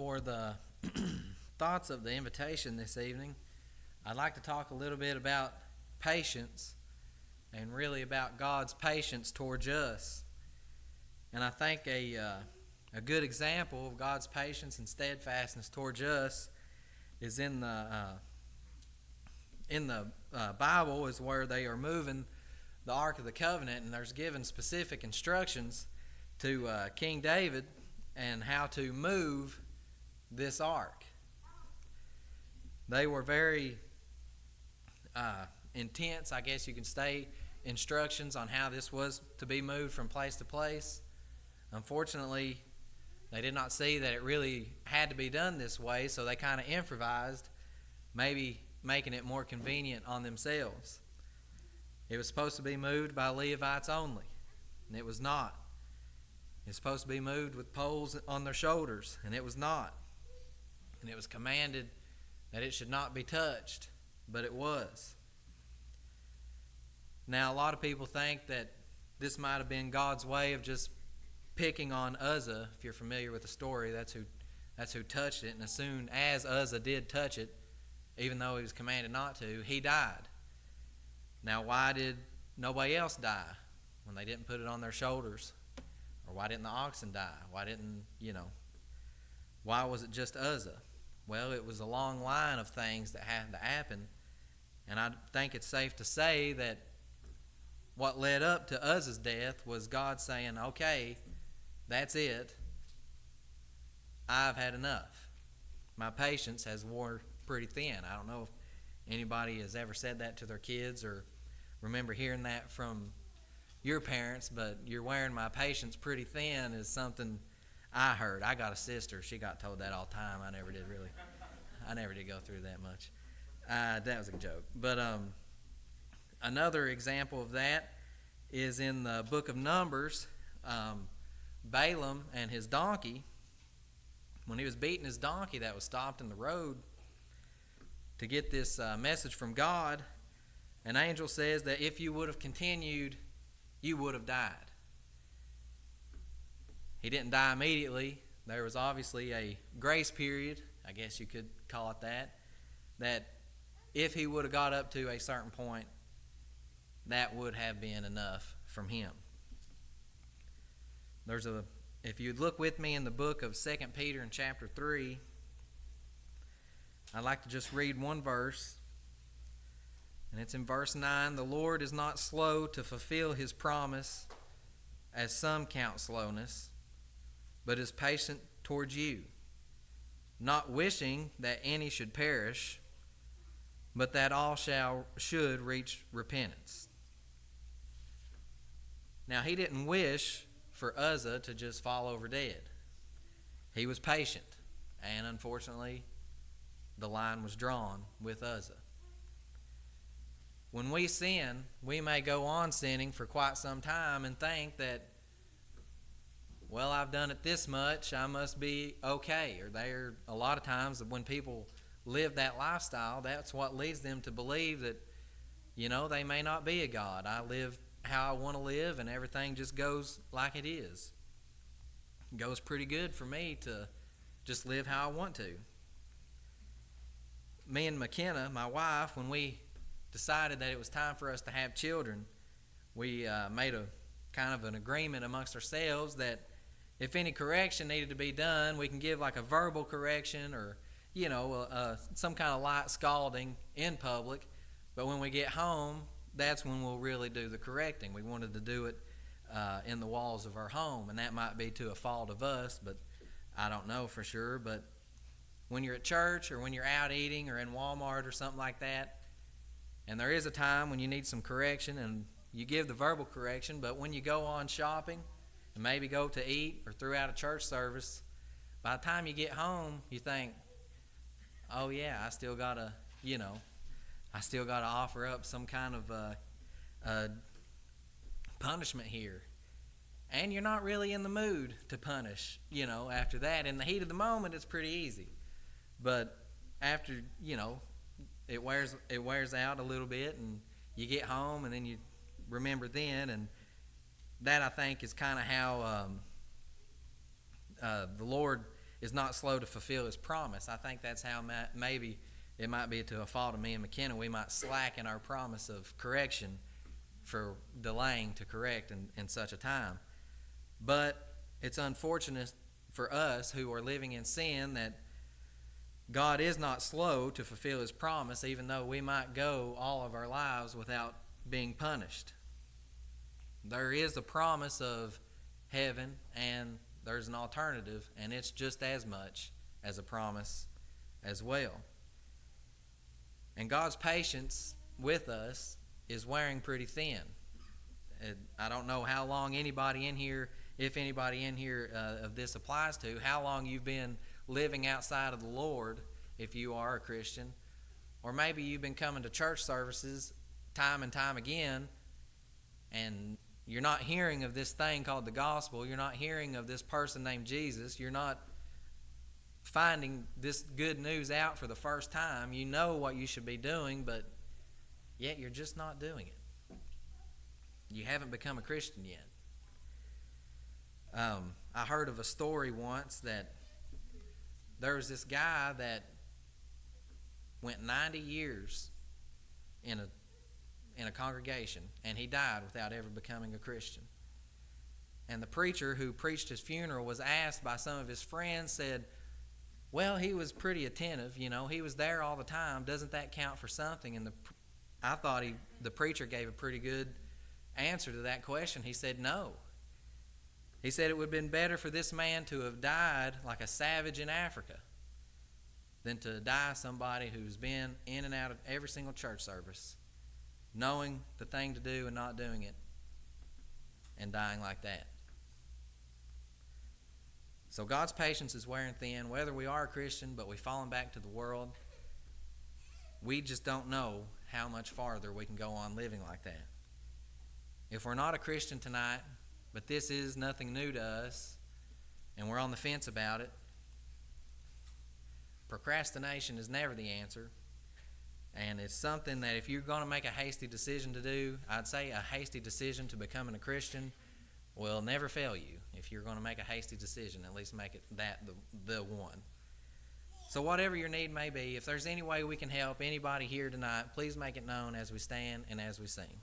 For the thoughts of the invitation this evening, I'd like to talk a little bit about patience and really about God's patience towards us. And I think a good example of God's patience and steadfastness towards us is in the Bible, is where they are moving the Ark of the Covenant, and there's given specific instructions to King David and how to move this ark. They were very intense, I guess you can say, instructions on how this was to be moved from place to place. Unfortunately, they did not see that it really had to be done this way, so they kind of improvised, maybe making it more convenient on themselves. It was supposed to be moved by Levites only, and it was not. It's supposed to be moved with poles on their shoulders, and it was not. And it was commanded that it should not be touched, but it was. Now, a lot of people think that this might have been God's way of just picking on Uzzah. If you're familiar with the story, that's who touched it. And as soon as Uzzah did touch it, even though he was commanded not to, he died. Now, why did nobody else die when they didn't put it on their shoulders? Or why didn't the oxen die? Why was it just Uzzah? Well, it was a long line of things that had to happen. And I think it's safe to say that what led up to Uzzah's death was God saying, okay, that's it. I've had enough. My patience has worn pretty thin. I don't know if anybody has ever said that to their kids or remember hearing that from your parents, but you're wearing my patience pretty thin is something I heard. I got a sister. She got told that all the time. I never did go through that much. That was a joke. But another example of that is in the book of Numbers. Balaam and his donkey, when he was beating his donkey that was stopped in the road to get this message from God, an angel says that if you would have continued, you would have died. He didn't die immediately. There was obviously a grace period, I guess you could call it that if he would have got up to a certain point, that would have been enough from him. If you'd look with me in the book of 2 Peter in chapter 3, I'd like to just read one verse. And it's in verse 9. The Lord is not slow to fulfill his promise, as some count slowness, but is patient towards you, not wishing that any should perish, but that all should reach repentance. Now, he didn't wish for Uzzah to just fall over dead. He was patient, and unfortunately, the line was drawn with Uzzah. When we sin, we may go on sinning for quite some time and think that, well, I've done it this much, I must be okay. Or a lot of times when people live that lifestyle, that's what leads them to believe that, they may not be a God. I live how I want to live and everything just goes like it is. It goes pretty good for me to just live how I want to. Me and McKenna, my wife, when we decided that it was time for us to have children, we made a kind of an agreement amongst ourselves that if any correction needed to be done, we can give like a verbal correction or, some kind of light scalding in public. But when we get home, that's when we'll really do the correcting. We wanted to do it in the walls of our home, and that might be to a fault of us, but I don't know for sure. But when you're at church or when you're out eating or in Walmart or something like that, and there is a time when you need some correction and you give the verbal correction, but when you go on shopping and maybe go to eat or throughout a church service, by the time you get home, you think, oh yeah, I still got to offer up some kind of punishment here. And you're not really in the mood to punish, after that. In the heat of the moment, it's pretty easy. But after, it wears out a little bit, and you get home, and then you remember then, and that I think is kind of how the Lord is not slow to fulfill his promise. I think that's how maybe it might be to a fault of me and McKenna. We might slacken our promise of correction for delaying to correct in such a time. But it's unfortunate for us who are living in sin that God is not slow to fulfill his promise, even though we might go all of our lives without being punished. There is a promise of heaven, and there's an alternative, and it's just as much as a promise as well. And God's patience with us is wearing pretty thin. I don't know how long anybody in here, if anybody in here of this applies to, how long you've been living outside of the Lord, if you are a Christian, or maybe you've been coming to church services time and time again, and you're not hearing of this thing called the gospel. You're not hearing of this person named Jesus. You're not finding this good news out for the first time. You know what you should be doing, but yet you're just not doing it. You haven't become a Christian yet. I heard of a story once that there was this guy that went 90 years in a congregation, and he died without ever becoming a Christian. And the preacher who preached his funeral was asked by some of his friends, said, well, he was pretty attentive, he was there all the time. Doesn't that count for something? And I thought the preacher gave a pretty good answer to that question. He said no. He said it would have been better for this man to have died like a savage in Africa than to die somebody who's been in and out of every single church service, knowing the thing to do and not doing it, and dying like that. So God's patience is wearing thin. Whether we are a Christian but we've fallen back to the world, we just don't know how much farther we can go on living like that. If we're not a Christian tonight, but this is nothing new to us, and we're on the fence about it, procrastination is never the answer. And it's something that if you're going to make a hasty decision to do, I'd say a hasty decision to becoming a Christian will never fail you. If you're going to make a hasty decision, at least make it that the one. So whatever your need may be, if there's any way we can help anybody here tonight, please make it known as we stand and as we sing.